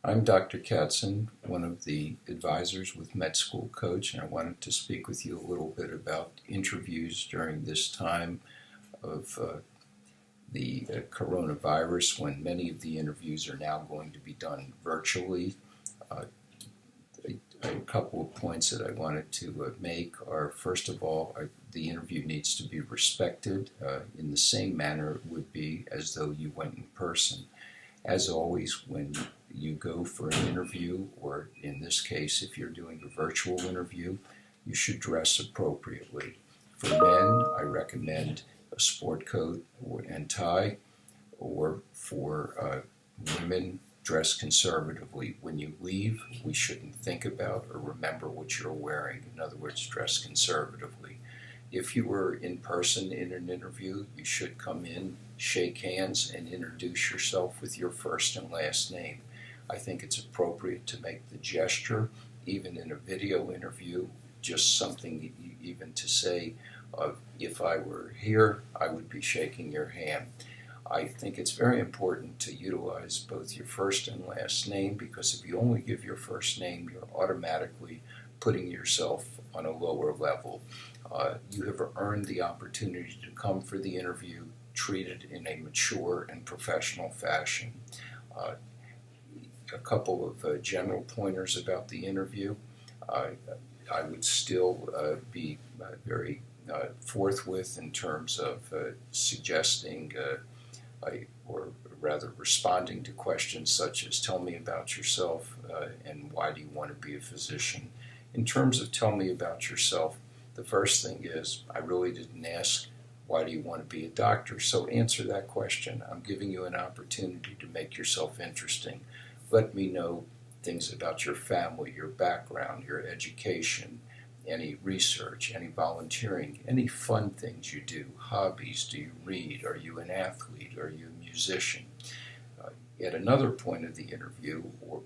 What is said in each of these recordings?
I'm Dr. Katzen, one of the advisors with MedSchoolCoach, and I wanted to speak with you a little bit about interviews during this time of the coronavirus, when many of the interviews are now going to be done virtually. Uh, a couple of points that I wanted to make are, first of all, the interview needs to be respected in the same manner it would be as though you went in person. As always, when you go for an interview, or in this case, if you're doing a virtual interview, you should dress appropriately. For men, I recommend a sport coat and tie, or for women, dress conservatively. When you leave, we shouldn't think about or remember what you're wearing. In other words, dress conservatively. If you were in person in an interview, you should come in, shake hands, and introduce yourself with your first and last name. I think it's appropriate to make the gesture, even in a video interview, just something even to say, if I were here, I would be shaking your hand. I think it's very important to utilize both your first and last name, because if you only give your first name, you're automatically putting yourself on a lower level. You have earned the opportunity to come for the interview, treated in a mature and professional fashion. A couple of general pointers about the interview. I would still be very forthwith in terms of suggesting or rather responding to questions such as, tell me about yourself and why do you want to be a physician. In terms of tell me about yourself, the first thing is, I really didn't ask, why do you want to be a doctor? So answer that question. I'm giving you an opportunity to make yourself interesting. Let me know things about your family, your background, your education, any research, any volunteering, any fun things you do, hobbies. Do you read? Are you an athlete? Are you a musician? At another point of the interview, or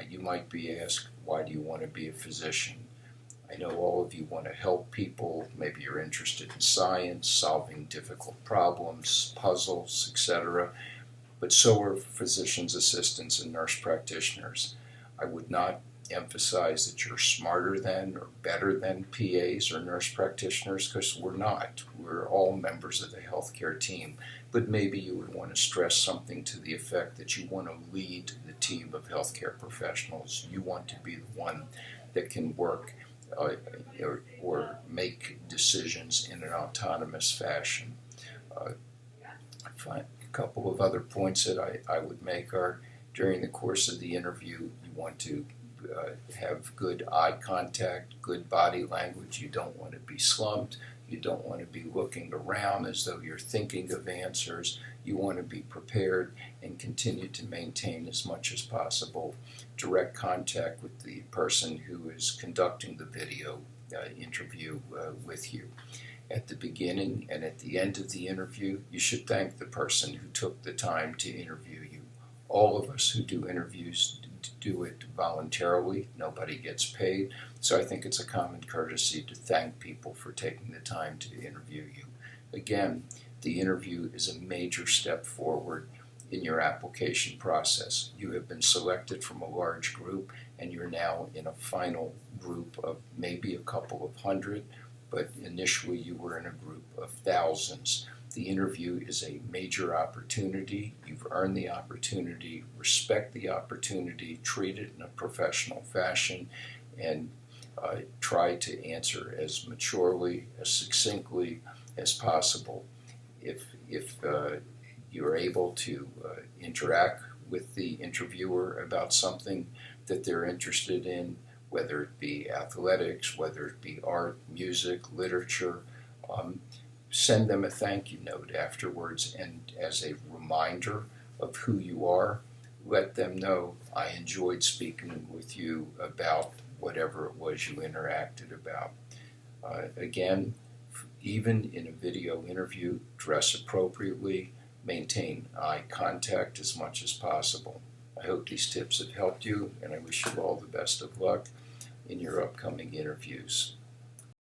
you might be asked, why do you want to be a physician? I know all of you want to help people. Maybe you're interested in science, solving difficult problems, puzzles, etc. But so are physician's assistants and nurse practitioners. I would not emphasize that you're smarter than or better than PAs or nurse practitioners, because we're not. We're all members of the healthcare team. But maybe you would want to stress something to the effect that you want to lead the team of healthcare professionals. You want to be the one that can work or make decisions in an autonomous fashion. A couple of other points that I would make are, during the course of the interview, you want to have good eye contact, good body language. You don't want to be slumped. You don't want to be looking around as though you're thinking of answers. You want to be prepared and continue to maintain, as much as possible, direct contact with the person who is conducting the video interview with you. At the beginning and at the end of the interview, you should thank the person who took the time to interview you. All of us who do interviews do it voluntarily. Nobody gets paid. So I think it's a common courtesy to thank people for taking the time to interview you. Again, the interview is a major step forward in your application process. You have been selected from a large group, and you're now in a final group of maybe a couple of hundred, but initially you were in a group of thousands. The interview is a major opportunity. You've earned the opportunity. Respect the opportunity. Treat it in a professional fashion, and try to answer as maturely, as succinctly as possible. If you're able to interact with the interviewer about something that they're interested in, whether it be athletics, whether it be art, music, literature, send them a thank you note afterwards, and as a reminder of who you are, let them know, I enjoyed speaking with you about whatever it was you interacted about. Again, even in a video interview, dress appropriately, maintain eye contact as much as possible. I hope these tips have helped you, and I wish you all the best of luck in your upcoming interviews.